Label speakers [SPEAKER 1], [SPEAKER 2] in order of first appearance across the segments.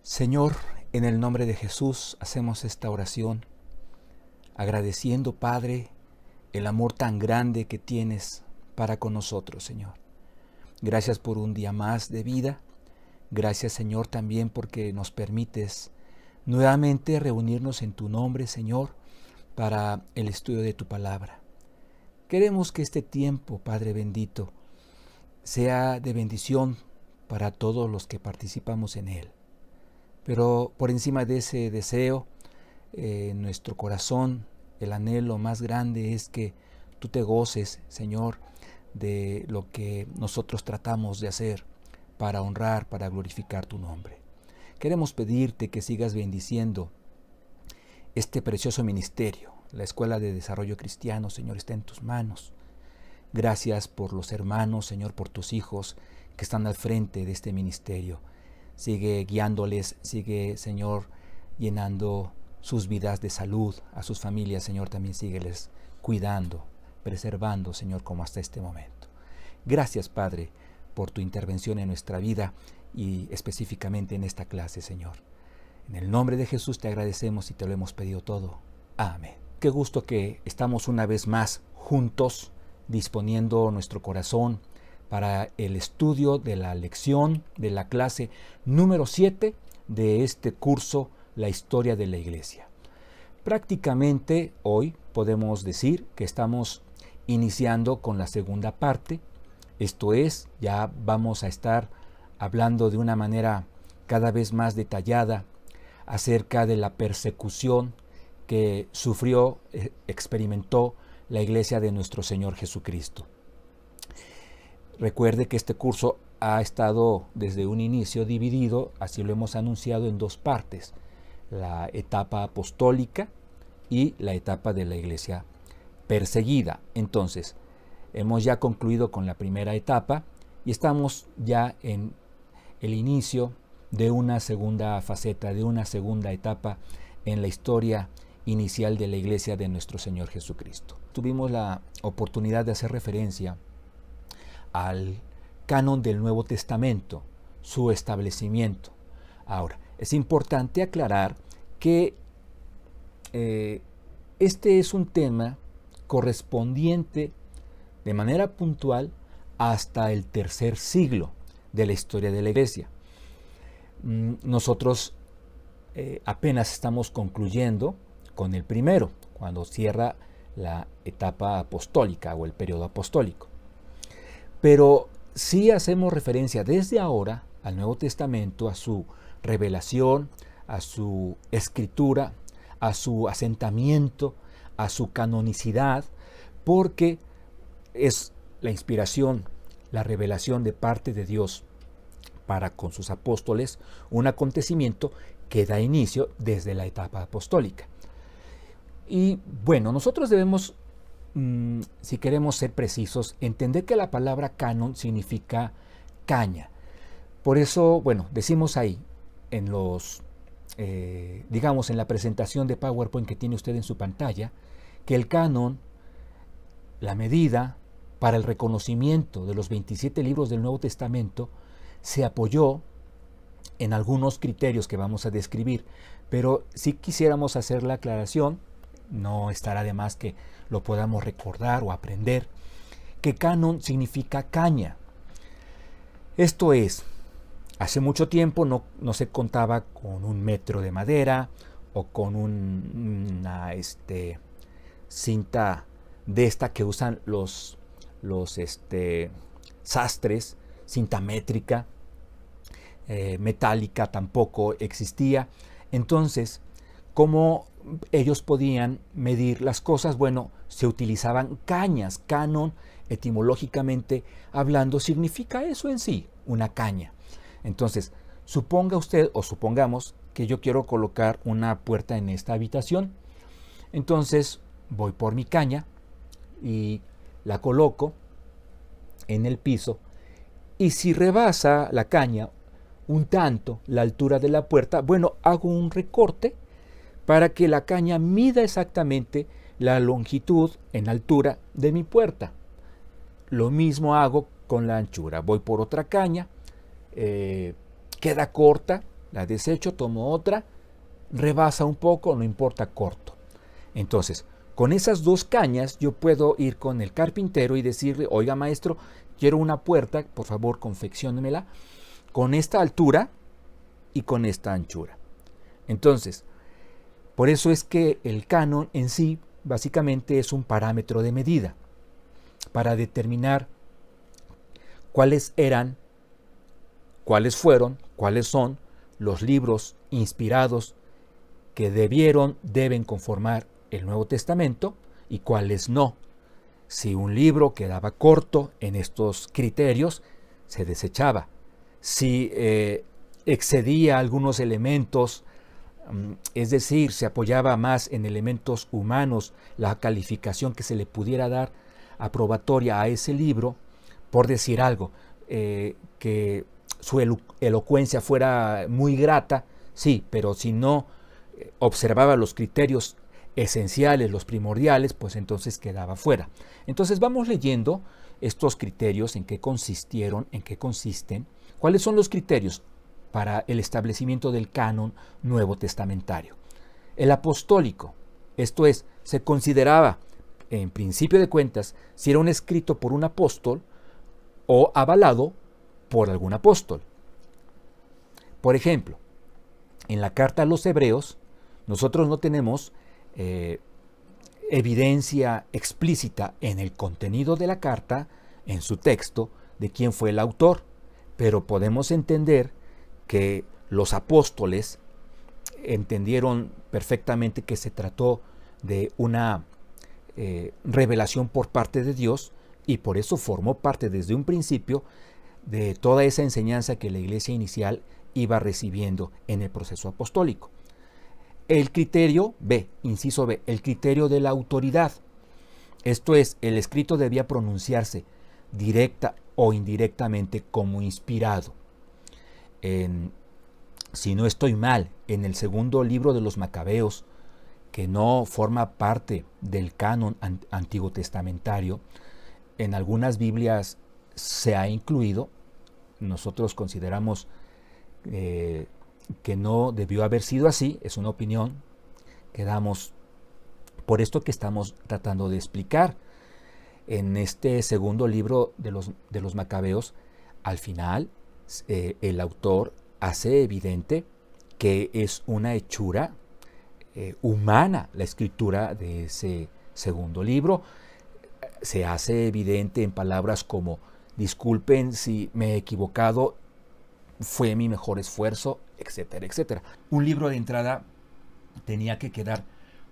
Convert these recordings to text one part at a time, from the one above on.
[SPEAKER 1] Señor, en el nombre de Jesús hacemos esta oración, agradeciendo, Padre, el amor tan grande que tienes para con nosotros, Señor. Gracias por un día más de vida. Gracias, Señor, también porque nos permites nuevamente reunirnos en tu nombre, Señor, para el estudio de tu palabra. Queremos que este tiempo, Padre bendito, sea de bendición para todos los que participamos en él. Pero por encima de ese deseo, en nuestro corazón, el anhelo más grande es que tú te goces, Señor, de lo que nosotros tratamos de hacer para honrar, para glorificar tu nombre. Queremos pedirte que sigas bendiciendo este precioso ministerio. La Escuela de Desarrollo Cristiano, Señor, está en tus manos. Gracias por los hermanos, Señor, por tus hijos que están al frente de este ministerio. Sigue guiándoles, sigue, Señor, llenando sus vidas de salud. A sus familias, Señor, también sígueles cuidando, preservando, Señor, como hasta este momento. Gracias, Padre, por tu intervención en nuestra vida y específicamente en esta clase, Señor. En el nombre de Jesús te agradecemos y te lo hemos pedido todo. Amén. Qué gusto que estamos una vez más juntos, disponiendo nuestro corazón para el estudio de la lección de la clase número 7 de este curso, La Historia de la Iglesia. Prácticamente hoy podemos decir que estamos iniciando con la segunda parte, esto es, ya vamos a estar hablando de una manera cada vez más detallada acerca de la persecución que sufrió, experimentó la Iglesia de nuestro Señor Jesucristo. Recuerde que este curso ha estado desde un inicio dividido, así lo hemos anunciado, en dos partes: la etapa apostólica y la etapa de la iglesia perseguida. Entonces, hemos ya concluido con la primera etapa y estamos ya en el inicio de una segunda faceta, de una segunda etapa en la historia inicial de la iglesia de nuestro Señor Jesucristo. Tuvimos la oportunidad de hacer referencia al canon del Nuevo Testamento, su establecimiento. Ahora, es importante aclarar que este es un tema correspondiente de manera puntual hasta el tercer siglo de la historia de la Iglesia. Nosotros apenas estamos concluyendo con el primero, cuando cierra la etapa apostólica o el periodo apostólico. Pero sí hacemos referencia desde ahora al Nuevo Testamento, a su revelación, a su escritura, a su asentamiento, a su canonicidad, porque es la inspiración, la revelación de parte de Dios para con sus apóstoles, un acontecimiento que da inicio desde la etapa apostólica. Y bueno, nosotros debemos, si queremos ser precisos, entender que la palabra canon significa caña. Por eso, bueno, decimos ahí, en los, digamos, en la presentación de PowerPoint que tiene usted en su pantalla, que el canon, la medida para el reconocimiento de los 27 libros del Nuevo Testamento, se apoyó en algunos criterios que vamos a describir, pero si quisiéramos hacer la aclaración, no estará de más que lo podamos recordar o aprender, que canon significa caña. Esto es, hace mucho tiempo no se contaba con un metro de madera o con una cinta de esta que usan los sastres, cinta métrica, metálica tampoco existía. Entonces, ¿cómo ellos podían medir las cosas? Bueno, se utilizaban cañas. Canon, etimológicamente hablando, significa eso en sí, una caña. Entonces, suponga usted, o supongamos que yo quiero colocar una puerta en esta habitación. Entonces, voy por mi caña y la coloco en el piso, y si rebasa la caña un tanto la altura de la puerta, bueno, hago un recorte para que la caña mida exactamente la longitud en altura de mi puerta. Lo mismo hago con la anchura. Voy por otra caña, queda corta la desecho, tomo otra, rebasa un poco, no importa, corto. Entonces, con esas 2 cañas yo puedo ir con el carpintero y decirle, oiga maestro, quiero una puerta, por favor confecciónemela con esta altura y con esta anchura. Entonces, por eso es que el canon en sí básicamente es un parámetro de medida para determinar cuáles eran, cuáles fueron, cuáles son los libros inspirados que deben conformar el Nuevo Testamento y cuáles no. Si un libro quedaba corto en estos criterios, se desechaba. Si excedía algunos elementos, es decir, se apoyaba más en elementos humanos, la calificación que se le pudiera dar aprobatoria a ese libro, por decir algo, que su elocuencia fuera muy grata, sí, pero si no observaba los criterios esenciales, los primordiales, pues entonces quedaba fuera. Entonces vamos leyendo estos criterios, en qué consistieron, en qué consisten, cuáles son los criterios para el establecimiento del canon nuevo testamentario. El apostólico, esto es, se consideraba, en principio de cuentas, si era un escrito por un apóstol o avalado por algún apóstol. Por ejemplo, en la carta a los Hebreos, nosotros no tenemos evidencia explícita en el contenido de la carta, en su texto, de quién fue el autor, pero podemos entender que los apóstoles entendieron perfectamente que se trató de una revelación por parte de Dios y por eso formó parte desde un principio de toda esa enseñanza que la iglesia inicial iba recibiendo en el proceso apostólico. El criterio B, inciso B, el criterio de la autoridad. Esto es, el escrito debía pronunciarse directa o indirectamente como inspirado. Si no estoy mal, en el segundo libro de los Macabeos, que no forma parte del canon antiguo testamentario, en algunas Biblias se ha incluido. Nosotros consideramos que no debió haber sido así, es una opinión que damos por esto que estamos tratando de explicar. En este segundo libro de los Macabeos, al final, el autor hace evidente que es una hechura humana la escritura de ese segundo libro. Se hace evidente en palabras como, disculpen si me he equivocado, fue mi mejor esfuerzo, etcétera, etcétera. Un libro de entrada tenía que quedar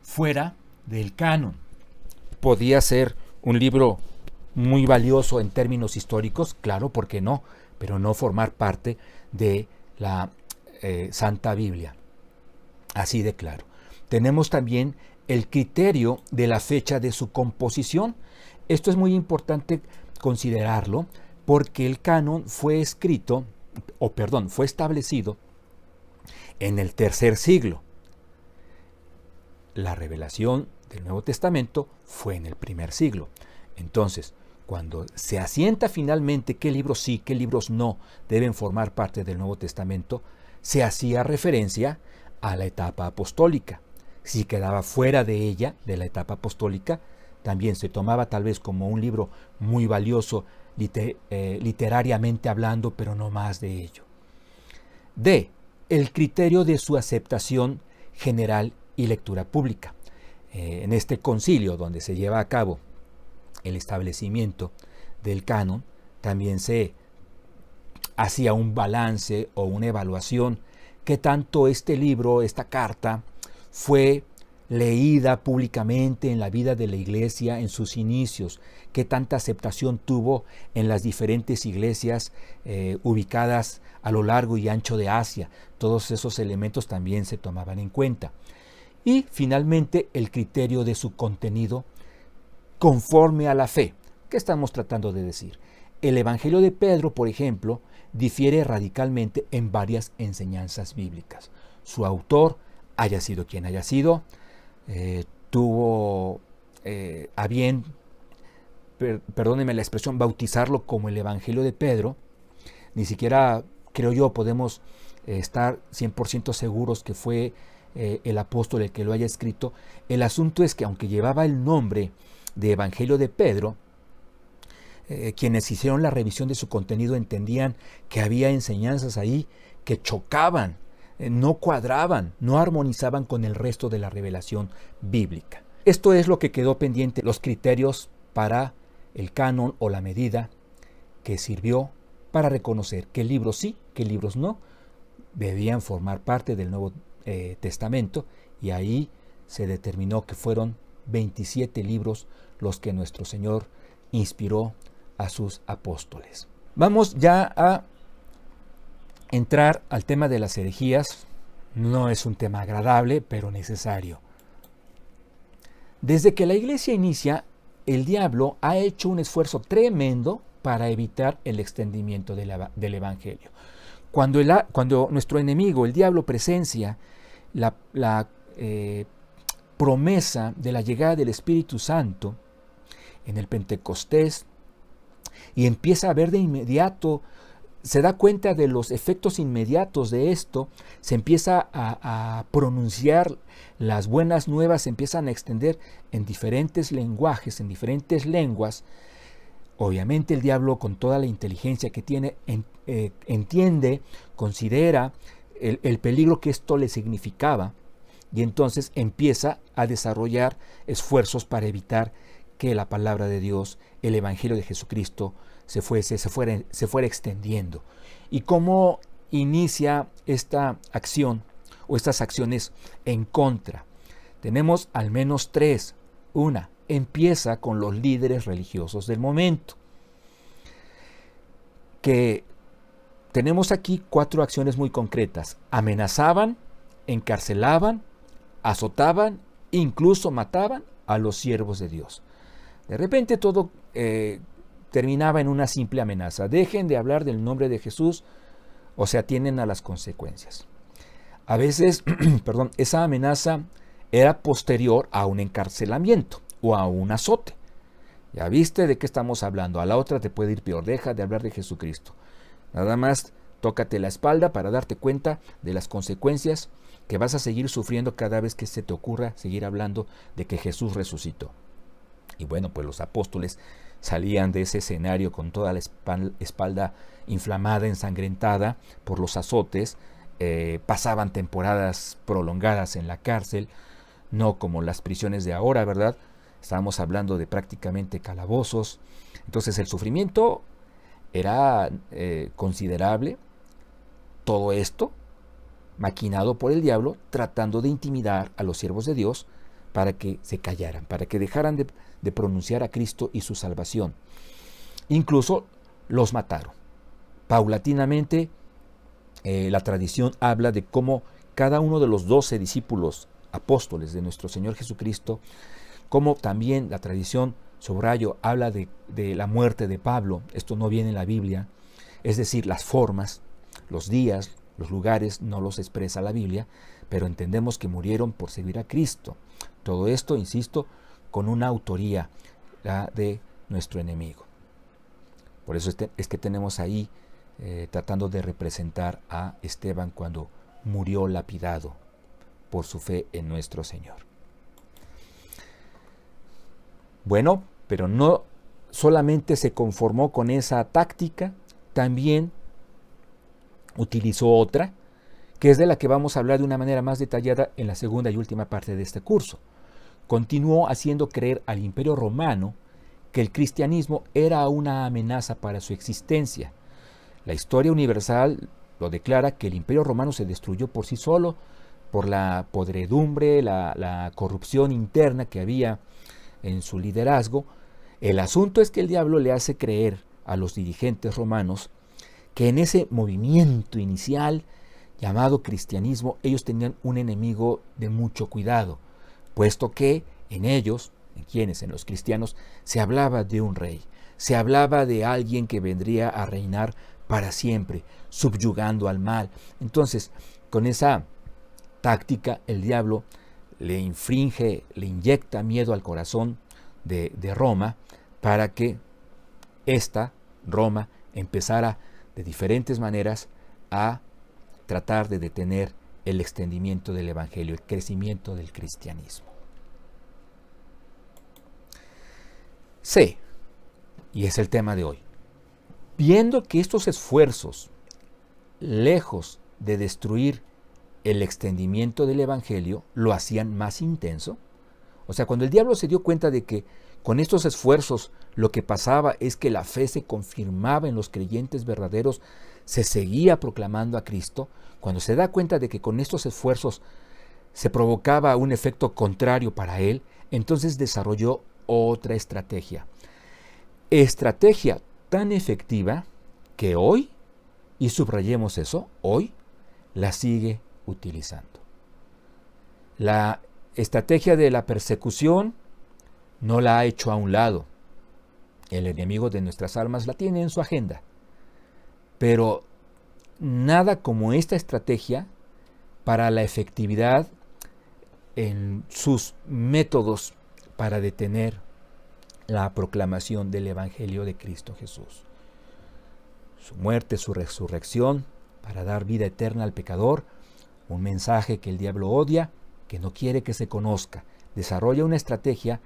[SPEAKER 1] fuera del canon. Podía ser un libro muy valioso en términos históricos, claro, ¿por qué no? Pero no formar parte de la Santa Biblia. Así de claro. Tenemos también el criterio de la fecha de su composición. Esto es muy importante considerarlo porque el canon fue establecido en el tercer siglo. La revelación del Nuevo Testamento fue en el primer siglo. Entonces, cuando se asienta finalmente qué libros sí, qué libros no deben formar parte del Nuevo Testamento, se hacía referencia a la etapa apostólica. Si quedaba fuera de ella, de la etapa apostólica, también se tomaba tal vez como un libro muy valioso literariamente hablando, pero no más de ello. D. El criterio de su aceptación general y lectura pública. En este concilio donde se lleva a cabo el establecimiento del canon, también se hacía un balance o una evaluación qué tanto este libro, esta carta, fue leída públicamente en la vida de la iglesia en sus inicios, qué tanta aceptación tuvo en las diferentes iglesias ubicadas a lo largo y ancho de Asia. Todos esos elementos también se tomaban en cuenta. Y finalmente el criterio de su contenido conforme a la fe. ¿Qué estamos tratando de decir? El Evangelio de Pedro, por ejemplo, difiere radicalmente en varias enseñanzas bíblicas. Su autor, haya sido quien haya sido, tuvo a bien, perdónenme la expresión, bautizarlo como el Evangelio de Pedro. Ni siquiera, creo yo, podemos estar 100% seguros que fue el apóstol el que lo haya escrito. El asunto es que aunque llevaba el nombre de Evangelio de Pedro, quienes hicieron la revisión de su contenido entendían que había enseñanzas ahí que chocaban, no cuadraban, no armonizaban con el resto de la revelación bíblica. Esto es lo que quedó pendiente, los criterios para el canon o la medida que sirvió para reconocer qué libros sí, qué libros no, debían formar parte del Nuevo Testamento, y ahí se determinó que fueron 27 libros los que nuestro Señor inspiró a sus apóstoles. Vamos ya a entrar al tema de las herejías. No es un tema agradable, pero necesario. Desde que la iglesia inicia, el diablo ha hecho un esfuerzo tremendo para evitar el extendimiento del evangelio. Cuando nuestro enemigo, el diablo, presencia la promesa de la llegada del Espíritu Santo en el Pentecostés, y empieza a ver de inmediato, se da cuenta de los efectos inmediatos de esto, se empieza a pronunciar las buenas nuevas, se empiezan a extender en diferentes lenguajes, en diferentes lenguas. Obviamente el diablo, con toda la inteligencia que tiene, entiende, considera el peligro que esto le significaba, y entonces empieza a desarrollar esfuerzos para evitar que la palabra de Dios, el Evangelio de Jesucristo, se fuera extendiendo. ¿Y cómo inicia esta acción o estas acciones en contra? Tenemos al menos tres. Una, empieza con los líderes religiosos del momento, que tenemos aquí 4 acciones muy concretas. Amenazaban, encarcelaban, azotaban, incluso mataban a los siervos de Dios. De repente todo terminaba en una simple amenaza: dejen de hablar del nombre de Jesús o se atienen a las consecuencias. A veces, esa amenaza era posterior a un encarcelamiento o a un azote. Ya viste de qué estamos hablando, a la otra te puede ir peor, deja de hablar de Jesucristo. Nada más tócate la espalda para darte cuenta de las consecuencias que vas a seguir sufriendo cada vez que se te ocurra seguir hablando de que Jesús resucitó. Y bueno, pues los apóstoles salían de ese escenario con toda la espalda inflamada, ensangrentada por los azotes, pasaban temporadas prolongadas en la cárcel, no como las prisiones de ahora, ¿verdad? Estábamos hablando de prácticamente calabozos. Entonces el sufrimiento era considerable. Todo esto maquinado por el diablo, tratando de intimidar a los siervos de Dios para que se callaran, para que dejaran de pronunciar a Cristo y su salvación. Incluso los mataron. Paulatinamente, la tradición habla de cómo cada uno de los 12 discípulos apóstoles de nuestro Señor Jesucristo, como también la tradición, subrayo, habla de la muerte de Pablo. Esto no viene en la Biblia, es decir, las formas, los días, los lugares no los expresa la Biblia, pero entendemos que murieron por servir a Cristo. Todo esto, insisto, con una autoría, la de nuestro enemigo. Por eso es que tenemos ahí tratando de representar a Esteban cuando murió lapidado por su fe en nuestro Señor. Bueno, pero no solamente se conformó con esa táctica, también utilizó otra, que es de la que vamos a hablar de una manera más detallada en la segunda y última parte de este curso. Continuó haciendo creer al Imperio Romano que el cristianismo era una amenaza para su existencia. La historia universal lo declara, que el Imperio Romano se destruyó por sí solo, por la podredumbre, la corrupción interna que había en su liderazgo. El asunto es que el diablo le hace creer a los dirigentes romanos que en ese movimiento inicial llamado cristianismo, ellos tenían un enemigo de mucho cuidado, puesto que en ellos, en los cristianos, se hablaba de un rey, se hablaba de alguien que vendría a reinar para siempre, subyugando al mal. Entonces, con esa táctica, el diablo le inyecta miedo al corazón de Roma, para que Roma empezara de diferentes maneras a tratar de detener el extendimiento del Evangelio, el crecimiento del cristianismo. C, y es el tema de hoy, viendo que estos esfuerzos, lejos de destruir el extendimiento del Evangelio, lo hacían más intenso. O sea, cuando el diablo se dio cuenta de que con estos esfuerzos lo que pasaba es que la fe se confirmaba en los creyentes verdaderos, se seguía proclamando a Cristo, cuando se da cuenta de que con estos esfuerzos se provocaba un efecto contrario para él, entonces desarrolló otra estrategia. Estrategia tan efectiva que hoy, y subrayemos eso, hoy la sigue utilizando. La estrategia de la persecución no la ha hecho a un lado. El enemigo de nuestras almas la tiene en su agenda. Pero nada como esta estrategia para la efectividad en sus métodos para detener la proclamación del Evangelio de Cristo Jesús. Su muerte, su resurrección, para dar vida eterna al pecador, un mensaje que el diablo odia, que no quiere que se conozca. Desarrolla una estrategia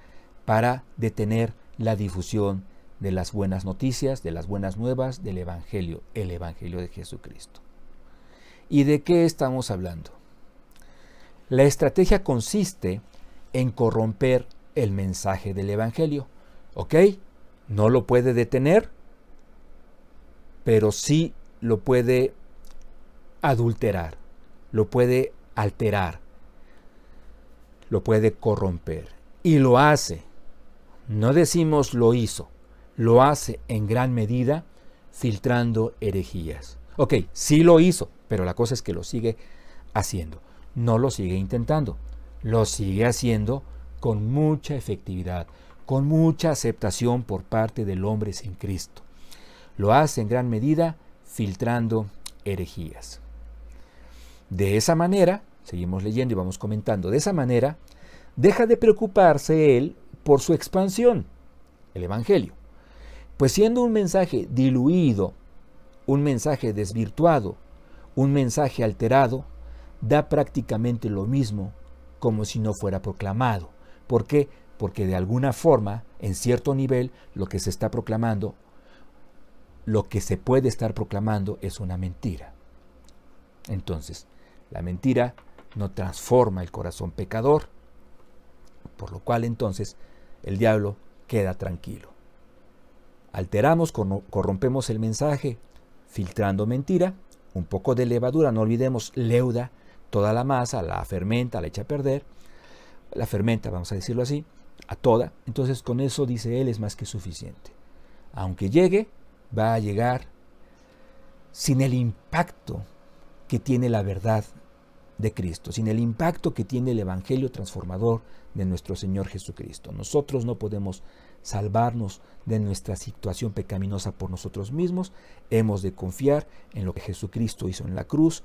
[SPEAKER 1] para detener la difusión de las buenas noticias, de las buenas nuevas del Evangelio, el Evangelio de Jesucristo. ¿Y de qué estamos hablando? La estrategia consiste en corromper el mensaje del Evangelio. ¿Ok? No lo puede detener, pero sí lo puede adulterar, lo puede alterar, lo puede corromper. Y lo hace. No decimos lo hizo, lo hace en gran medida filtrando herejías. Ok, sí lo hizo, pero la cosa es que lo sigue haciendo. No lo sigue intentando, lo sigue haciendo con mucha efectividad, con mucha aceptación por parte del hombre sin Cristo. Lo hace en gran medida filtrando herejías. De esa manera, seguimos leyendo y vamos comentando, de esa manera deja de preocuparse él por su expansión, el Evangelio. Pues siendo un mensaje diluido, un mensaje desvirtuado, un mensaje alterado, da prácticamente lo mismo como si no fuera proclamado. ¿Por qué? Porque de alguna forma, en cierto nivel, lo que se está proclamando, lo que se puede estar proclamando es una mentira. Entonces, la mentira no transforma el corazón pecador, por lo cual entonces el diablo queda tranquilo. Alteramos, corrompemos el mensaje, filtrando mentira, un poco de levadura, no olvidemos, leuda toda la masa, la fermenta, la echa a perder, la fermenta, vamos a decirlo así, a toda. Entonces con eso, dice él, es más que suficiente. Aunque llegue, va a llegar sin el impacto que tiene la verdad de Cristo, sin el impacto que tiene el Evangelio transformador de nuestro Señor Jesucristo. Nosotros no podemos salvarnos de nuestra situación pecaminosa por nosotros mismos. Hemos de confiar en lo que Jesucristo hizo en la cruz.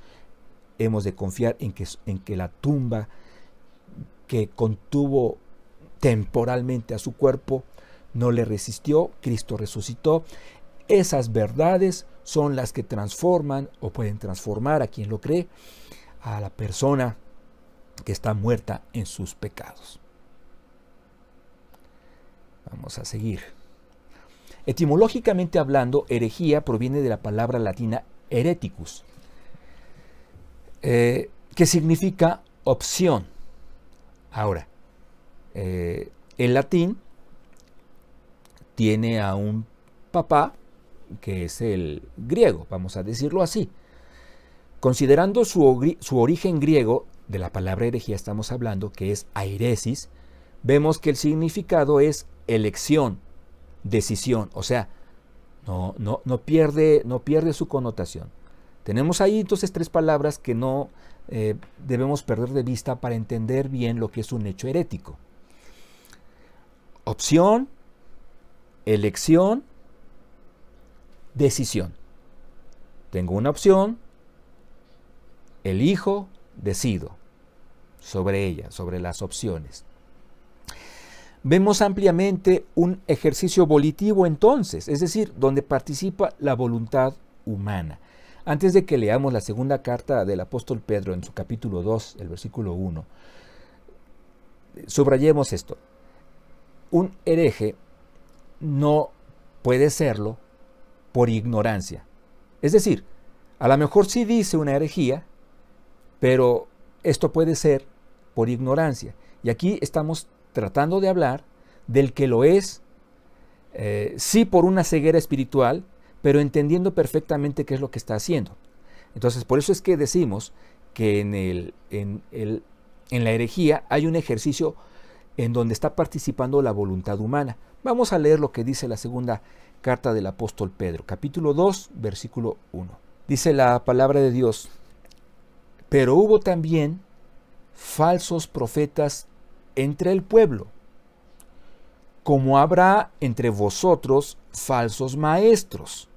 [SPEAKER 1] Hemos de confiar en que la tumba que contuvo temporalmente a su cuerpo no le resistió. Cristo resucitó. Esas verdades son las que transforman o pueden transformar a quien lo cree, a la persona que está muerta en sus pecados. Vamos a seguir. Etimológicamente hablando, herejía proviene de la palabra latina hereticus, que significa opción. Ahora, el latín tiene a un papá que es el griego, vamos a decirlo así. Considerando su origen griego, de la palabra herejía estamos hablando, que es airesis, vemos que el significado es elección, decisión, o sea, no pierde su connotación. Tenemos ahí entonces tres palabras que no debemos perder de vista para entender bien lo que es un hecho herético. Opción, elección, decisión. Tengo una opción, elijo, decido sobre ella, sobre las opciones. Vemos ampliamente un ejercicio volitivo entonces, es decir, donde participa la voluntad humana. Antes de que leamos la segunda carta del apóstol Pedro en su capítulo 2, el versículo 1, subrayemos esto. Un hereje no puede serlo por ignorancia. Es decir, a lo mejor sí dice una herejía, pero esto puede ser por ignorancia. Y aquí estamos tratando de hablar del que lo es, sí por una ceguera espiritual, pero entendiendo perfectamente qué es lo que está haciendo. Entonces, por eso es que decimos que en la herejía hay un ejercicio en donde está participando la voluntad humana. Vamos a leer lo que dice la segunda carta del apóstol Pedro, capítulo 2, versículo 1. Dice la palabra de Dios: pero hubo también falsos profetas entre el pueblo, como habrá entre vosotros falsos maestros.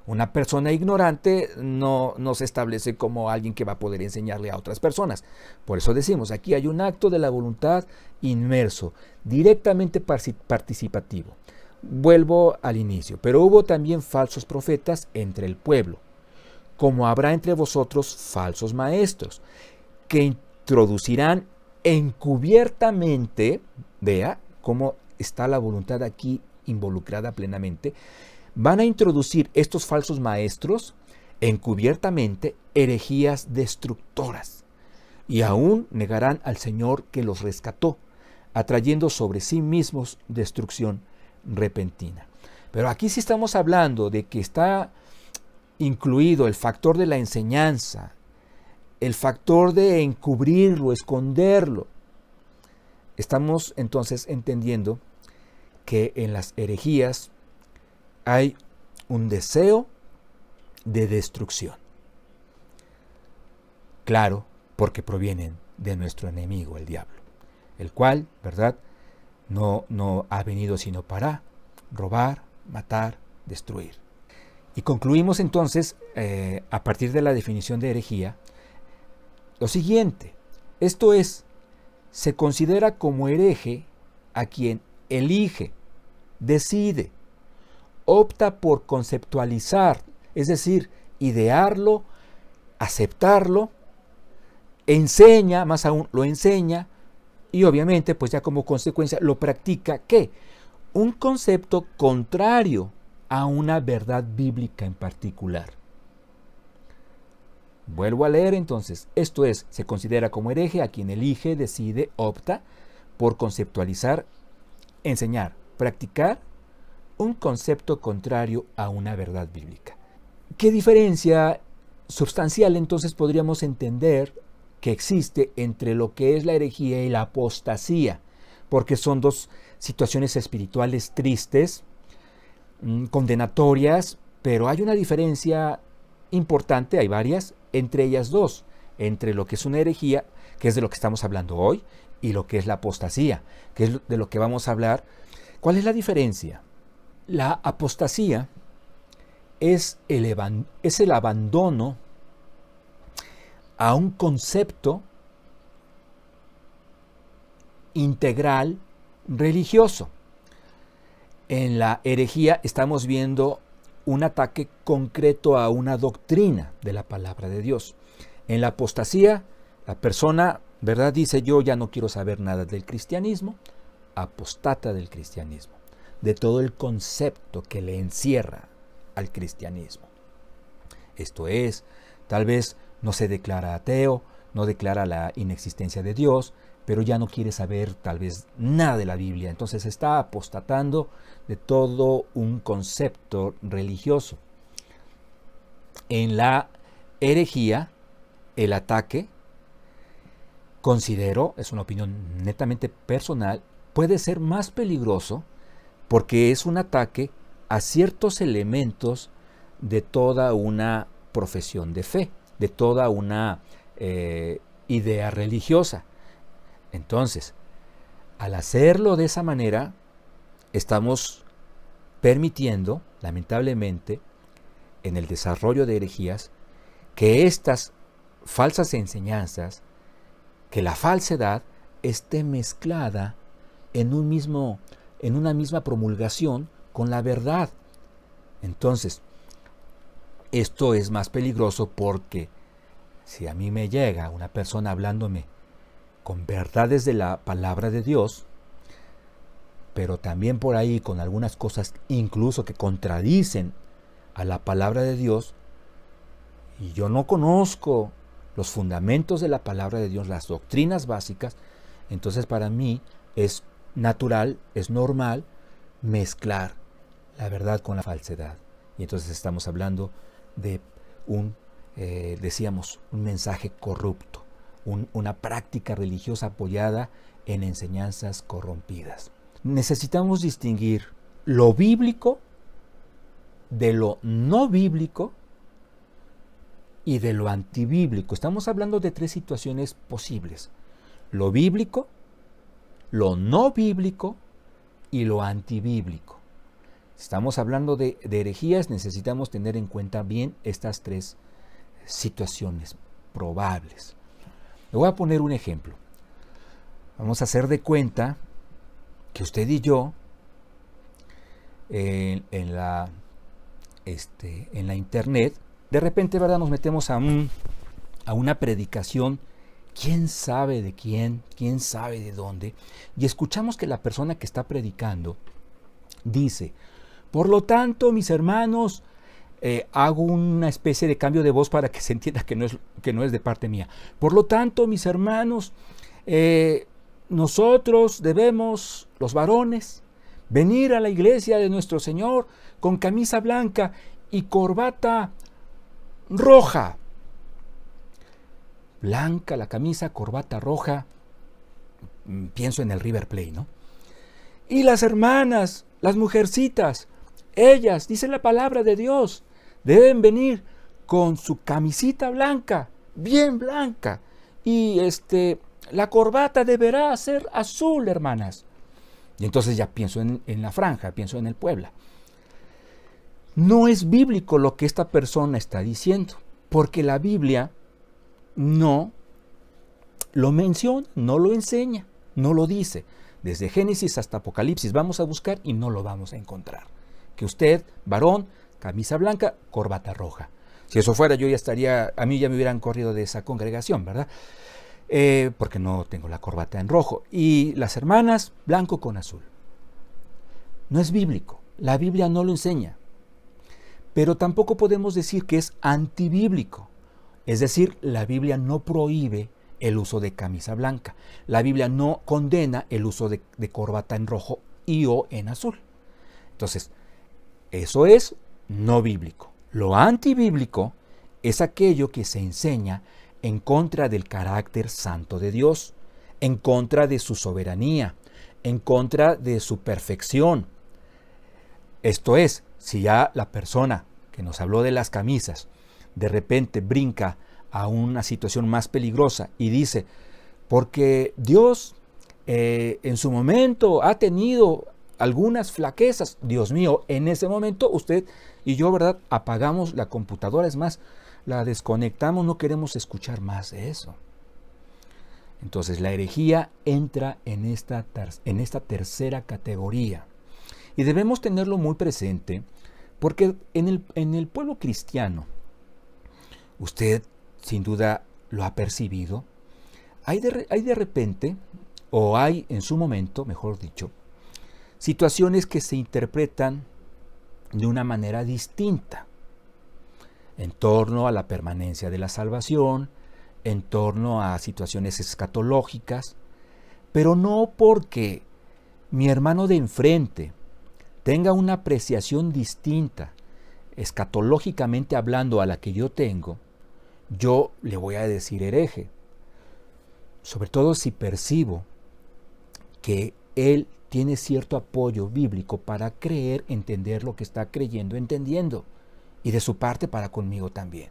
[SPEAKER 1] Una persona ignorante no se establece como alguien que va a poder enseñarle a otras personas. Por eso decimos, aquí hay un acto de la voluntad inmerso, directamente participativo. Vuelvo al inicio. Pero hubo también falsos profetas entre el pueblo, como habrá entre vosotros falsos maestros, que introducirán encubiertamente, vea cómo está la voluntad aquí involucrada plenamente, van a introducir estos falsos maestros encubiertamente herejías destructoras, y aún negarán al Señor que los rescató, atrayendo sobre sí mismos destrucción repentina. Pero aquí sí estamos hablando de que está incluido el factor de la enseñanza, el factor de encubrirlo, esconderlo. Estamos entonces entendiendo que en las herejías hay un deseo de destrucción. Claro, porque provienen de nuestro enemigo, el diablo, el cual, ¿verdad?, no ha venido sino para robar, matar, destruir. Y concluimos entonces, a partir de la definición de herejía, lo siguiente. Esto es, se considera como hereje a quien elige, decide, opta por conceptualizar, es decir, idearlo, aceptarlo, enseña, más aún lo enseña, y obviamente pues ya como consecuencia lo practica. ¿Qué? Un concepto contrario a una verdad bíblica en particular. Vuelvo a leer entonces. Esto es, se considera como hereje a quien elige, decide, opta por conceptualizar, enseñar, practicar un concepto contrario a una verdad bíblica. ¿Qué diferencia sustancial entonces podríamos entender que existe entre lo que es la herejía y la apostasía? Porque son dos situaciones espirituales tristes, condenatorias, pero hay una diferencia importante, hay varias, entre ellas dos, entre lo que es una herejía, que es de lo que estamos hablando hoy, y lo que es la apostasía, que es de lo que vamos a hablar. ¿Cuál es la diferencia? La apostasía es el abandono a un concepto integral religioso. En la herejía estamos viendo un ataque concreto a una doctrina de la palabra de Dios. En la apostasía, la persona, ¿verdad?, dice: yo ya no quiero saber nada del cristianismo, apostata del cristianismo, de todo el concepto que le encierra al cristianismo. Esto es, tal vez no se declara ateo, no declara la inexistencia de Dios, pero ya no quiere saber tal vez nada de la Biblia. Entonces está apostatando de todo un concepto religioso. En la herejía, el ataque, considero, es una opinión netamente personal, puede ser más peligroso porque es un ataque a ciertos elementos de toda una profesión de fe, de toda una idea religiosa. Entonces, al hacerlo de esa manera, estamos permitiendo, lamentablemente, en el desarrollo de herejías, que estas falsas enseñanzas, que la falsedad esté mezclada en una misma promulgación con la verdad. Entonces, Esto es más peligroso porque si a mí me llega una persona hablándome con verdades de la palabra de Dios, pero también por ahí con algunas cosas incluso que contradicen a la palabra de Dios, y yo no conozco los fundamentos de la palabra de Dios, las doctrinas básicas, entonces para mí es natural, es normal mezclar la verdad con la falsedad. Y entonces estamos hablando de un mensaje corrupto, una práctica religiosa apoyada en enseñanzas corrompidas. Necesitamos distinguir lo bíblico de lo no bíblico y de lo antibíblico. Estamos hablando de 3 situaciones posibles: lo bíblico, lo no bíblico y lo antibíblico. Si estamos hablando de herejías, necesitamos tener en cuenta bien estas 3 situaciones probables. Le voy a poner un ejemplo. Vamos a hacer de cuenta que usted y yo en la internet, de repente, ¿verdad?, nos metemos a una predicación, quién sabe de quién sabe de dónde, y escuchamos que la persona que está predicando dice: por lo tanto, mis hermanos, hago una especie de cambio de voz para que se entienda que no es de parte mía. Por lo tanto, mis hermanos, nosotros debemos, los varones, venir a la iglesia de nuestro Señor con camisa blanca y corbata roja. Blanca la camisa, corbata roja. Pienso en el River Plate, ¿no? Y las hermanas, las mujercitas, ellas, dice la palabra de Dios, deben venir con su camisita blanca, bien blanca, y la corbata deberá ser azul, hermanas. Y entonces ya pienso en la franja, pienso en el Puebla. No es bíblico lo que esta persona está diciendo, porque la Biblia no lo menciona, no lo enseña, no lo dice. Desde Génesis hasta Apocalipsis vamos a buscar y no lo vamos a encontrar. Que usted, varón, camisa blanca, corbata roja. Si eso fuera, yo ya estaría, a mí ya me hubieran corrido de esa congregación, ¿verdad? Porque no tengo la corbata en rojo. Y las hermanas, blanco con azul. No es bíblico, la Biblia no lo enseña. Pero tampoco podemos decir que es antibíblico. Es decir, la Biblia no prohíbe el uso de camisa blanca. La Biblia no condena el uso de corbata en rojo y o en azul. Entonces, eso es no bíblico. Lo antibíblico es aquello que se enseña en contra del carácter santo de Dios, en contra de su soberanía, en contra de su perfección. Esto es, si ya la persona que nos habló de las camisas de repente brinca a una situación más peligrosa y dice: porque Dios en su momento ha tenido algunas flaquezas. Dios mío, en ese momento usted y yo, ¿verdad?, apagamos la computadora, es más, la desconectamos, no queremos escuchar más de eso. Entonces la herejía entra en esta tercera categoría. Y debemos tenerlo muy presente porque en el pueblo cristiano, usted sin duda lo ha percibido, hay de repente, o hay en su momento, mejor dicho, situaciones que se interpretan de una manera distinta en torno a la permanencia de la salvación, en torno a situaciones escatológicas, pero no porque mi hermano de enfrente tenga una apreciación distinta, escatológicamente hablando, a la que yo tengo, yo le voy a decir hereje. Sobre todo si percibo que él tiene cierto apoyo bíblico para creer, entender lo que está creyendo, entendiendo, y de su parte para conmigo también.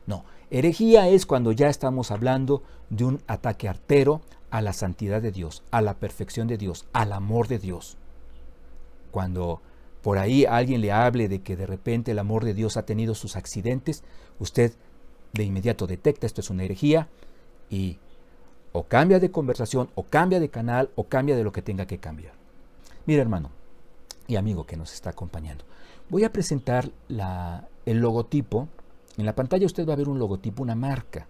[SPEAKER 1] No, herejía es cuando ya estamos hablando de un ataque artero a la santidad de Dios, a la perfección de Dios, al amor de Dios. Cuando por ahí alguien le hable de que de repente el amor de Dios ha tenido sus accidentes, usted de inmediato detecta esto es una herejía y o cambia de conversación, o cambia de canal, o cambia de lo que tenga que cambiar. Mira, hermano y amigo que nos está acompañando, voy a presentar el logotipo. En la pantalla usted va a ver un logotipo, una marca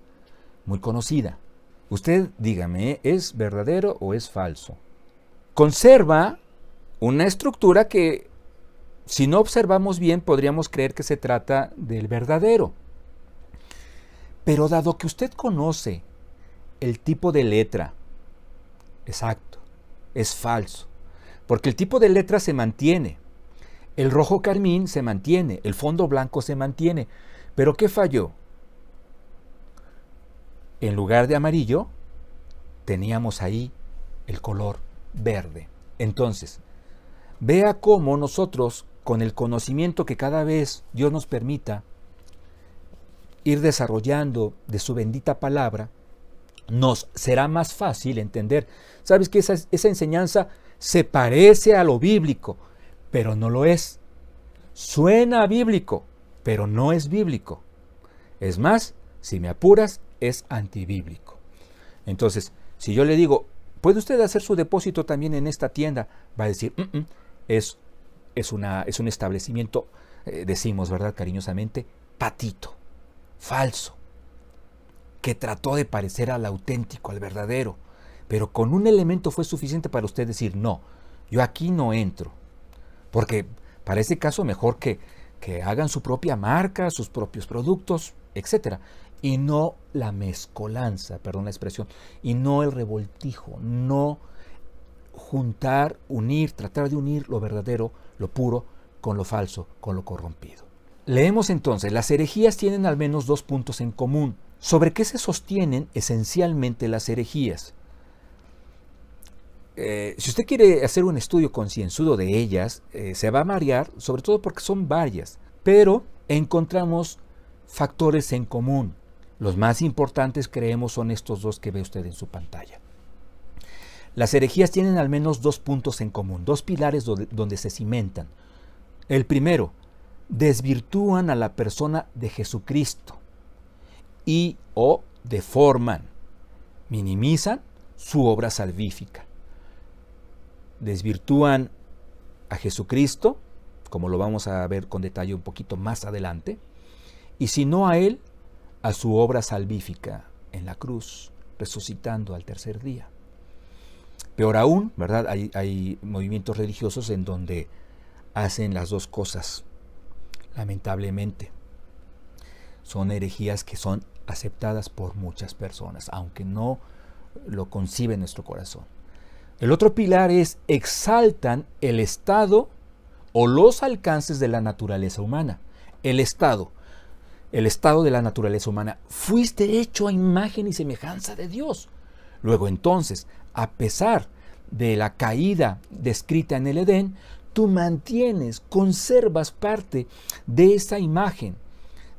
[SPEAKER 1] muy conocida. Usted dígame, ¿es verdadero o es falso? Conserva una estructura que, si no observamos bien, podríamos creer que se trata del verdadero. Pero dado que usted conoce el tipo de letra, exacto, es falso. Porque el tipo de letra se mantiene. El rojo carmín se mantiene, el fondo blanco se mantiene. ¿Pero qué falló? En lugar de amarillo, teníamos ahí el color verde. Entonces, vea cómo nosotros, con el conocimiento que cada vez Dios nos permita ir desarrollando de su bendita palabra, nos será más fácil entender. ¿Sabes que esa enseñanza se parece a lo bíblico, pero no lo es? Suena bíblico, pero no es bíblico. Es más, si me apuras, es antibíblico. Entonces, si yo le digo, ¿puede usted hacer su depósito también en esta tienda? Va a decir, es un establecimiento, decimos, ¿verdad? Cariñosamente, patito, falso, que trató de parecer al auténtico, al verdadero, pero con un elemento fue suficiente para usted decir, no, yo aquí no entro, porque para ese caso mejor que hagan su propia marca, sus propios productos, etc. Y no la mezcolanza, perdón la expresión, y no el revoltijo, no juntar, unir, tratar de unir lo verdadero, lo puro, con lo falso, con lo corrompido. Leemos entonces, las herejías tienen al menos 2 puntos en común. ¿Sobre qué se sostienen esencialmente las herejías? Si usted quiere hacer un estudio concienzudo de ellas, se va a marear, sobre todo porque son varias, pero encontramos factores en común. Los más importantes, creemos, son estos 2 que ve usted en su pantalla. Las herejías tienen al menos 2 puntos en común, 2 pilares donde se cimentan. El primero, desvirtúan a la persona de Jesucristo y o deforman, minimizan su obra salvífica. Desvirtúan a Jesucristo, como lo vamos a ver con detalle un poquito más adelante, y si no a Él, a su obra salvífica en la cruz, resucitando al tercer día. Peor aún, ¿verdad? Hay movimientos religiosos en donde hacen las 2 cosas, lamentablemente. Son herejías que son aceptadas por muchas personas, aunque no lo concibe nuestro corazón. El otro pilar es exaltan el estado o los alcances de la naturaleza humana. El estado de la naturaleza humana. Fuiste hecho a imagen y semejanza de Dios. Luego entonces, a pesar de la caída descrita en el Edén, tú mantienes, conservas parte de esa imagen,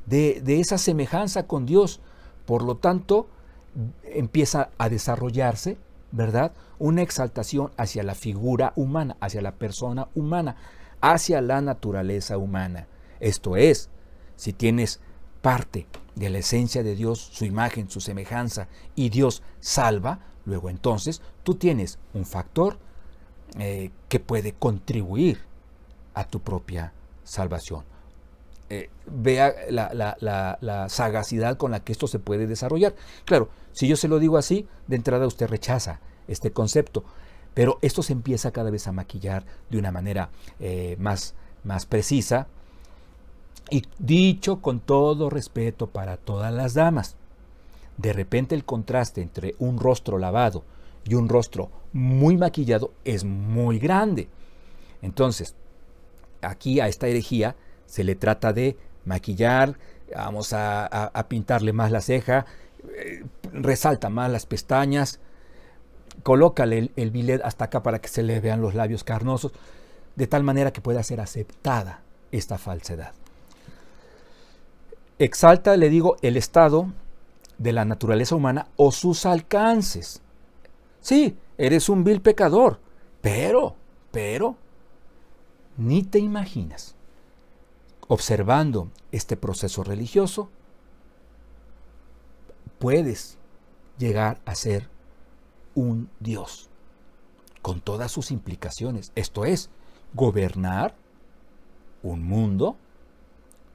[SPEAKER 1] de esa semejanza con Dios. Por lo tanto, empieza a desarrollarse, ¿verdad?, una exaltación hacia la figura humana, hacia la persona humana, hacia la naturaleza humana. Esto es, si tienes parte de la esencia de Dios, su imagen, su semejanza, y Dios salva, luego entonces tú tienes un factor que puede contribuir a tu propia salvación. Vea la sagacidad con la que esto se puede desarrollar. Claro, si yo se lo digo así, de entrada usted rechaza este concepto, pero esto se empieza cada vez a maquillar de una manera más precisa, y dicho con todo respeto para todas las damas. De repente el contraste entre un rostro lavado y un rostro muy maquillado es muy grande. Entonces, aquí a esta herejía se le trata de maquillar, vamos a pintarle más la ceja, resalta más las pestañas, colócale el bilet hasta acá para que se le vean los labios carnosos, de tal manera que pueda ser aceptada esta falsedad. Exalta, le digo, el estado de la naturaleza humana o sus alcances. Sí, eres un vil pecador, pero, ni te imaginas, observando este proceso religioso, puedes llegar a ser un Dios, con todas sus implicaciones. Esto es, gobernar un mundo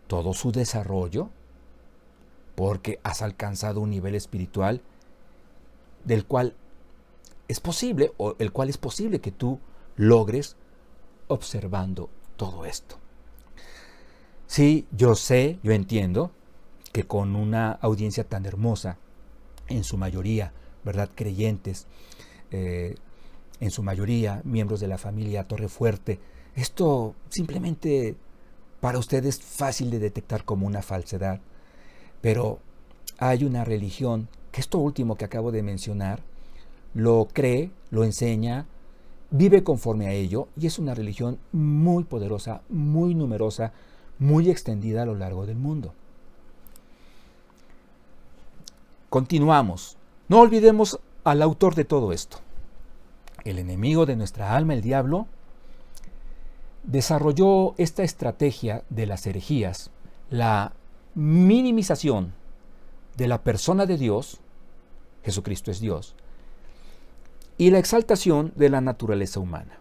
[SPEAKER 1] todo su desarrollo, porque has alcanzado un nivel espiritual del cual es posible, o el cual es posible que tú logres observando todo esto. Sí, yo sé, yo entiendo que con una audiencia tan hermosa, en su mayoría, ¿verdad?, creyentes, en su mayoría miembros de la familia Torrefuerte, esto simplemente para ustedes es fácil de detectar como una falsedad, pero hay una religión que esto último que acabo de mencionar lo cree, lo enseña, vive conforme a ello, y es una religión muy poderosa, muy numerosa, muy extendida a lo largo del mundo. Continuamos. No olvidemos al autor de todo esto. El enemigo de nuestra alma, el diablo, desarrolló esta estrategia de las herejías, la minimización de la persona de Dios, Jesucristo es Dios, y la exaltación de la naturaleza humana.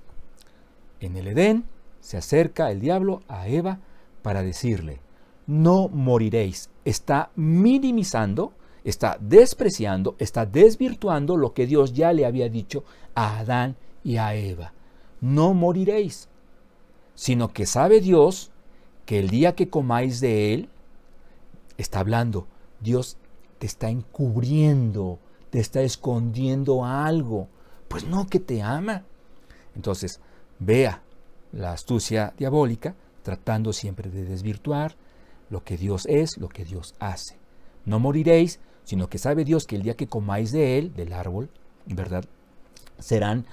[SPEAKER 1] En el Edén se acerca el diablo a Eva para decirle, no moriréis. Está minimizando, está despreciando, está desvirtuando lo que Dios ya le había dicho a Adán y a Eva. No moriréis, sino que sabe Dios que el día que comáis de él, está hablando, Dios te está encubriendo, te está escondiendo algo. Pues no, que te ama. Entonces, vea la astucia diabólica tratando siempre de desvirtuar lo que Dios es, lo que Dios hace. No moriréis, sino que sabe Dios que el día que comáis de él, del árbol, ¿verdad?, serán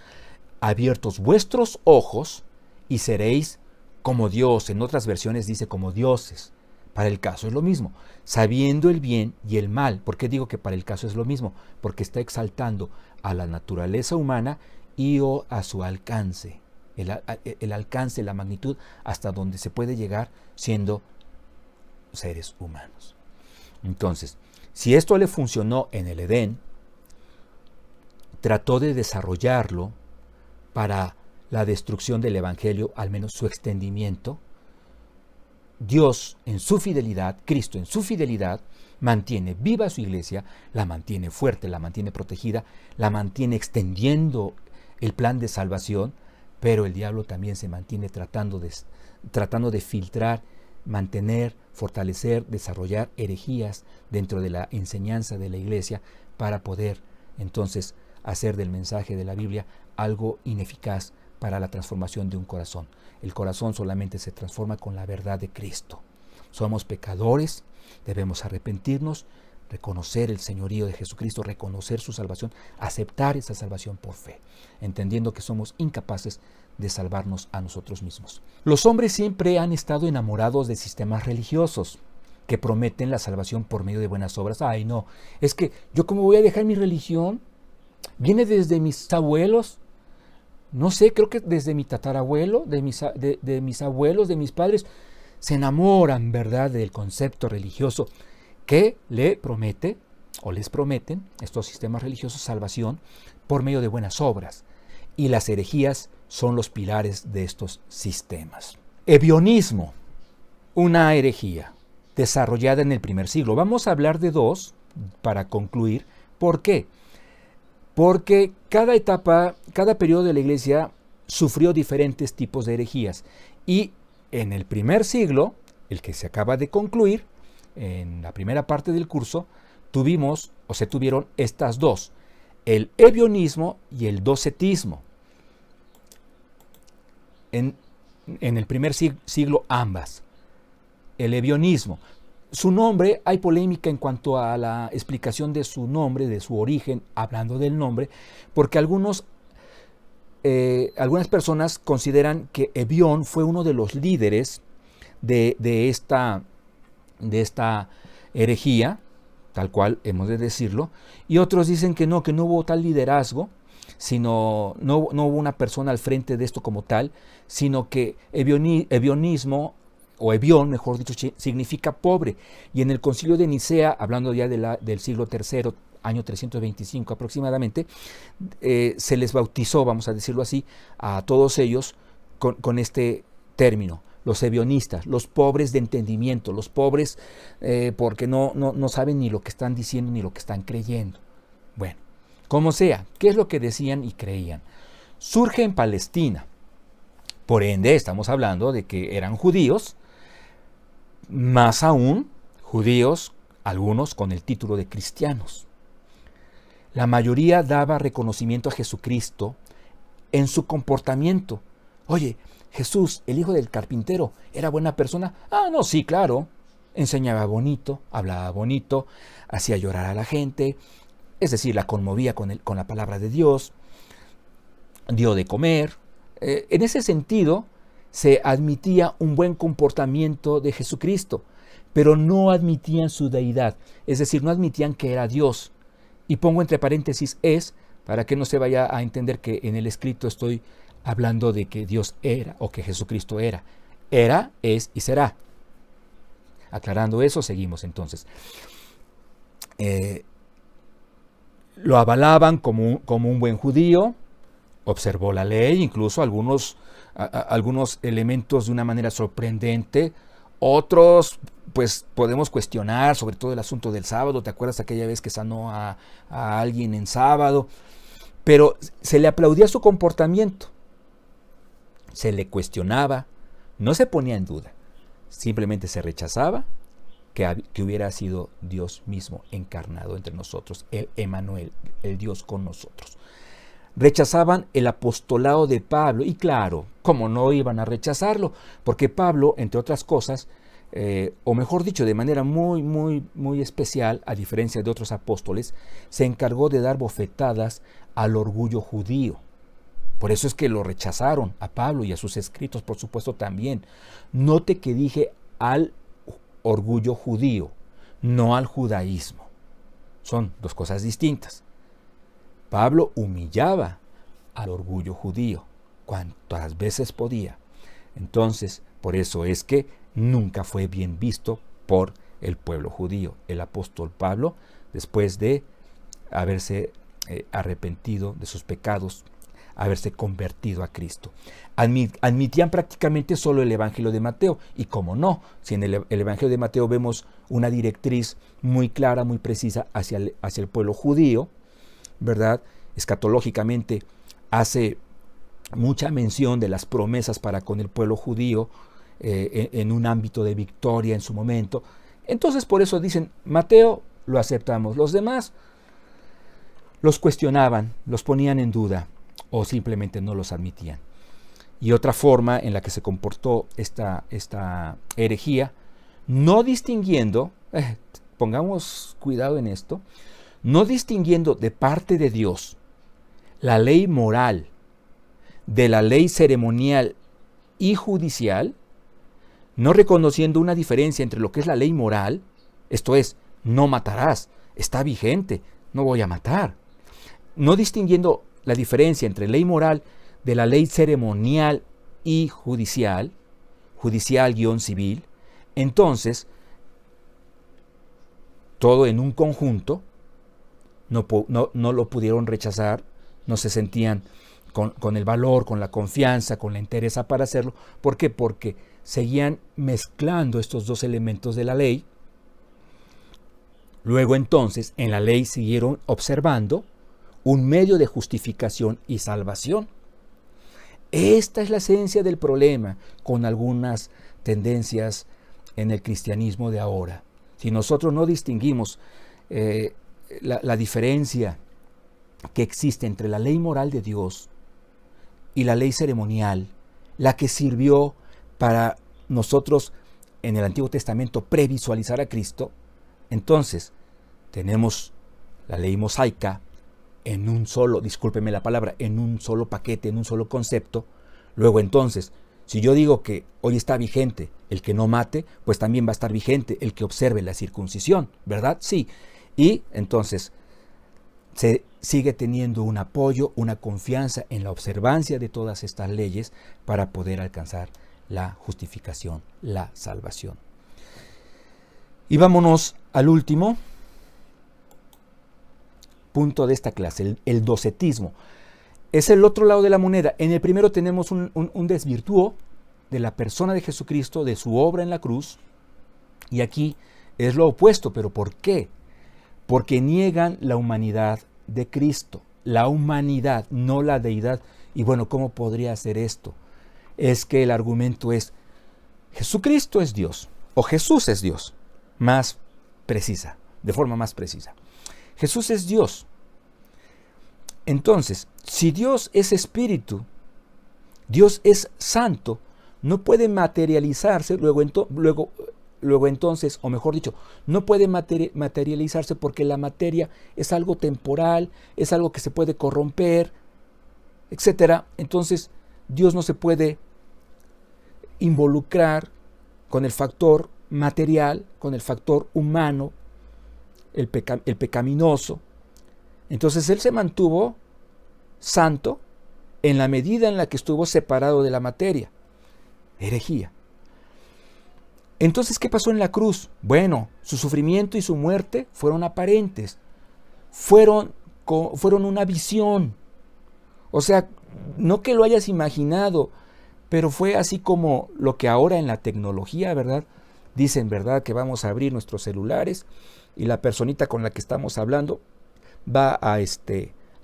[SPEAKER 1] abiertos vuestros ojos y seréis como Dios. En otras versiones dice como dioses. Para el caso es lo mismo, sabiendo el bien y el mal. ¿Por qué digo que para el caso es lo mismo? Porque está exaltando a la naturaleza humana y a su alcance, el alcance, la magnitud hasta donde se puede llegar siendo seres humanos. Entonces, si esto le funcionó en el Edén, trató de desarrollarlo para la destrucción del Evangelio, al menos su extendimiento. Dios en su fidelidad, Cristo en su fidelidad, mantiene viva su iglesia, la mantiene fuerte, la mantiene protegida, la mantiene extendiendo el plan de salvación, pero el diablo también se mantiene tratando de filtrar, mantener, fortalecer, desarrollar herejías dentro de la enseñanza de la iglesia para poder entonces hacer del mensaje de la Biblia algo ineficaz para la transformación de un corazón. El corazón solamente se transforma con la verdad de Cristo. Somos pecadores, debemos arrepentirnos, reconocer el señorío de Jesucristo, reconocer su salvación, aceptar esa salvación por fe, entendiendo que somos incapaces de salvarnos a nosotros mismos. Los hombres siempre han estado enamorados de sistemas religiosos que prometen la salvación por medio de buenas obras. Ay, no, es que yo cómo voy a dejar mi religión, viene desde mis abuelos, no sé, creo que desde mi tatarabuelo, de mis abuelos, de mis padres, se enamoran, ¿verdad?, del concepto religioso que le promete o les prometen estos sistemas religiosos salvación por medio de buenas obras. Y las herejías son los pilares de estos sistemas. Ebionismo, una herejía desarrollada en el primer siglo. Vamos a hablar de dos para concluir. ¿Por qué? Porque cada etapa, cada periodo de la iglesia sufrió diferentes tipos de herejías. Y en el primer siglo, el que se acaba de concluir, en la primera parte del curso, se tuvieron estas dos, el ebionismo y el docetismo. En el primer siglo ambas. El ebionismo. Su nombre, hay polémica en cuanto a la explicación de su nombre, de su origen, hablando del nombre, porque algunas personas consideran que Ebión fue uno de los líderes de esta herejía, tal cual hemos de decirlo, y otros dicen que no hubo tal liderazgo, sino no hubo una persona al frente de esto como tal, sino que ebionismo, o Ebión, mejor dicho, significa pobre. Y en el concilio de Nicea, hablando ya del siglo III, año 325 aproximadamente, se les bautizó, vamos a decirlo así, a todos ellos con este término, los ebionistas, los pobres de entendimiento, los pobres porque no saben ni lo que están diciendo ni lo que están creyendo. Bueno, como sea, ¿qué es lo que decían y creían? Surge en Palestina. Por ende, estamos hablando de que eran judíos, más aún judíos, algunos con el título de cristianos. La mayoría daba reconocimiento a Jesucristo en su comportamiento. Oye, Jesús, el hijo del carpintero, ¿era buena persona? Ah, no, sí, claro. Enseñaba bonito, hablaba bonito, hacía llorar a la gente, es decir, la conmovía con la palabra de Dios, dio de comer. En ese sentido, se admitía un buen comportamiento de Jesucristo, pero no admitían su deidad, es decir, no admitían que era Dios. Y pongo entre paréntesis para que no se vaya a entender que en el escrito estoy hablando de que Dios era o que Jesucristo era. Era, es y será. Aclarando eso, seguimos entonces. Lo avalaban como un buen judío, observó la ley, incluso algunos elementos de una manera sorprendente, otros pues podemos cuestionar, sobre todo el asunto del sábado. ¿Te acuerdas aquella vez que sanó a alguien en sábado? Pero se le aplaudía su comportamiento, se le cuestionaba, no se ponía en duda, simplemente se rechazaba que hubiera sido Dios mismo encarnado entre nosotros, el Emmanuel, el Dios con nosotros. Rechazaban el apostolado de Pablo, y claro, ¿cómo no iban a rechazarlo? Porque Pablo, entre otras cosas, o mejor dicho, de manera muy, muy, muy especial, a diferencia de otros apóstoles, se encargó de dar bofetadas al orgullo judío. Por eso es que lo rechazaron a Pablo y a sus escritos, por supuesto, también. Note que dije al orgullo judío, no al judaísmo. Son dos cosas distintas. Pablo humillaba al orgullo judío cuantas veces podía. Entonces, por eso es que nunca fue bien visto por el pueblo judío. El apóstol Pablo, después de haberse arrepentido de sus pecados, haberse convertido a Cristo. Admitían prácticamente solo el Evangelio de Mateo. Y cómo no, si en el Evangelio de Mateo vemos una directriz muy clara, muy precisa hacia el pueblo judío, ¿verdad? Escatológicamente hace mucha mención de las promesas para con el pueblo judío en un ámbito de victoria en su momento. Entonces por eso dicen, Mateo lo aceptamos. Los demás los cuestionaban, los ponían en duda o simplemente no los admitían. Y otra forma en la que se comportó esta herejía, no distinguiendo, pongamos cuidado en esto, no distinguiendo de parte de Dios la ley moral de la ley ceremonial y judicial, no reconociendo una diferencia entre lo que es la ley moral, esto es, no matarás, está vigente, no voy a matar, no distinguiendo la diferencia entre ley moral de la ley ceremonial y judicial, judicial-civil, entonces, todo en un conjunto, no lo pudieron rechazar, no se sentían con el valor, con la confianza, con la entereza para hacerlo. ¿Por qué? Porque seguían mezclando estos dos elementos de la ley. Luego entonces, en la ley siguieron observando un medio de justificación y salvación. Esta es la esencia del problema con algunas tendencias en el cristianismo de ahora. Si nosotros no distinguimos la diferencia que existe entre la ley moral de Dios y la ley ceremonial, la que sirvió para nosotros en el Antiguo Testamento previsualizar a Cristo, entonces tenemos la ley mosaica en un solo, discúlpeme la palabra, en un solo paquete, en un solo concepto. Luego entonces, si yo digo que hoy está vigente el que no mate, pues también va a estar vigente el que observe la circuncisión, ¿verdad? Sí. Y entonces se sigue teniendo un apoyo, una confianza en la observancia de todas estas leyes para poder alcanzar la justificación, la salvación. Y vámonos al último punto de esta clase, el docetismo. Es el otro lado de la moneda. En el primero tenemos un desvirtúo, de la persona de Jesucristo, de su obra en la cruz, y aquí es lo opuesto. ¿Pero por qué? Porque niegan la humanidad de Cristo, la humanidad, no la deidad. Y bueno, ¿cómo podría ser esto? Es que el argumento es, Jesucristo es Dios, o Jesús es Dios, más precisa, de forma más precisa. Jesús es Dios. Entonces, si Dios es espíritu, Dios es santo, no puede materializarse, luego entonces, o mejor dicho, no puede materializarse porque la materia es algo temporal, es algo que se puede corromper, etc. Entonces, Dios no se puede involucrar con el factor material, con el factor humano, el pecaminoso. Entonces Él se mantuvo santo en la medida en la que estuvo separado de la materia. Herejía. Entonces, ¿qué pasó en la cruz? Bueno, su sufrimiento y su muerte fueron aparentes, fueron una visión. O sea, no que lo hayas imaginado, pero fue así como lo que ahora en la tecnología, ¿verdad? Dicen, ¿verdad?, que vamos a abrir nuestros celulares y la personita con la que estamos hablando va a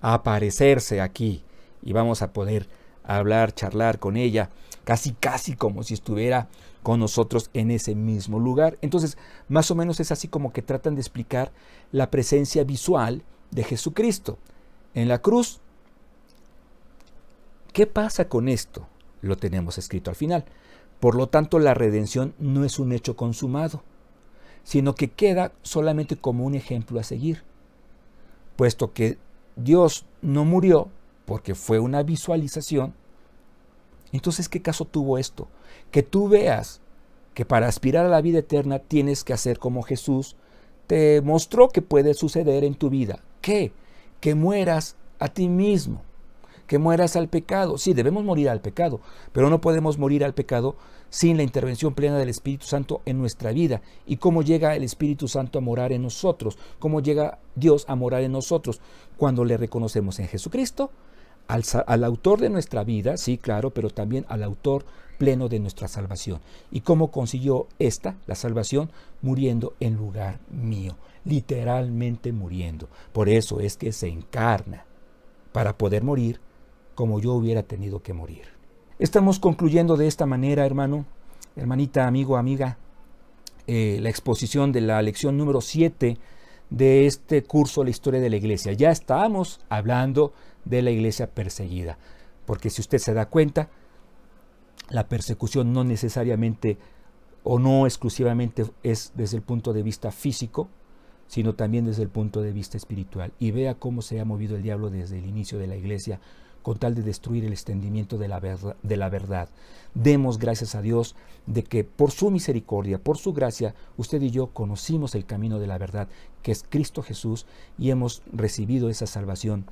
[SPEAKER 1] aparecerse aquí y vamos a poder hablar, charlar con ella, casi como si estuviera con nosotros en ese mismo lugar. Entonces, más o menos es así como que tratan de explicar la presencia visual de Jesucristo en la cruz. ¿Qué pasa con esto? Lo tenemos escrito al final. Por lo tanto, la redención no es un hecho consumado, sino que queda solamente como un ejemplo a seguir. Puesto que Dios no murió porque fue una visualización, entonces, ¿qué caso tuvo esto? Que tú veas que para aspirar a la vida eterna tienes que hacer como Jesús te mostró que puede suceder en tu vida. ¿Qué? Que mueras a ti mismo, que mueras al pecado. Sí, debemos morir al pecado, pero no podemos morir al pecado sin la intervención plena del Espíritu Santo en nuestra vida. ¿Y cómo llega el Espíritu Santo a morar en nosotros? ¿Cómo llega Dios a morar en nosotros? Cuando le reconocemos en Jesucristo, al autor de nuestra vida, sí, claro, pero también al autor pleno de nuestra salvación. ¿Y cómo consiguió la salvación? Muriendo en lugar mío, literalmente muriendo. Por eso es que se encarna, para poder morir como yo hubiera tenido que morir. Estamos concluyendo de esta manera, hermano, hermanita, amigo, amiga, la exposición de la lección número 7 de este curso, la historia de la iglesia. Ya estamos hablando de la iglesia perseguida, porque si usted se da cuenta, la persecución no necesariamente o no exclusivamente es desde el punto de vista físico, sino también desde el punto de vista espiritual. Y vea cómo se ha movido el diablo desde el inicio de la iglesia con tal de destruir el extendimiento de la verdad. Demos gracias a Dios de que por su misericordia, por su gracia, usted y yo conocimos el camino de la verdad, que es Cristo Jesús, y hemos recibido esa salvación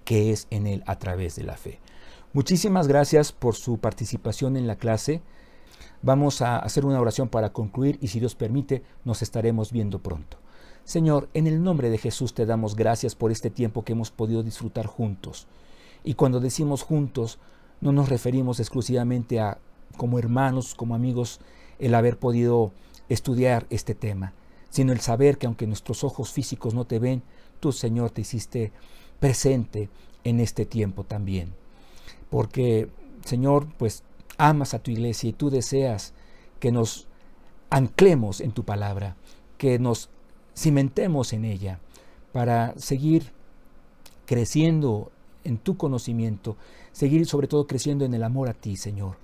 [SPEAKER 1] que es en Él a través de la fe. Muchísimas gracias por su participación en la clase. Vamos a hacer una oración para concluir y si Dios permite, nos estaremos viendo pronto. Señor, en el nombre de Jesús te damos gracias por este tiempo que hemos podido disfrutar juntos. Y cuando decimos juntos, no nos referimos exclusivamente a, como hermanos, como amigos, el haber podido estudiar este tema, sino el saber que aunque nuestros ojos físicos no te ven, tú, Señor, te hiciste presente en este tiempo también. Porque, Señor, pues amas a tu iglesia y tú deseas que nos anclemos en tu palabra, que nos cimentemos en ella para seguir creciendo en tu conocimiento, seguir sobre todo creciendo en el amor a ti, Señor,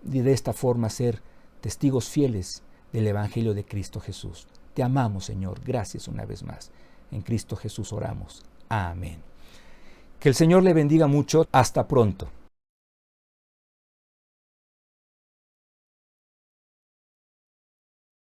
[SPEAKER 1] y de esta forma ser testigos fieles del Evangelio de Cristo Jesús. Te amamos, Señor. Gracias una vez más. En Cristo Jesús oramos. Amén. Que el Señor le bendiga mucho. Hasta pronto.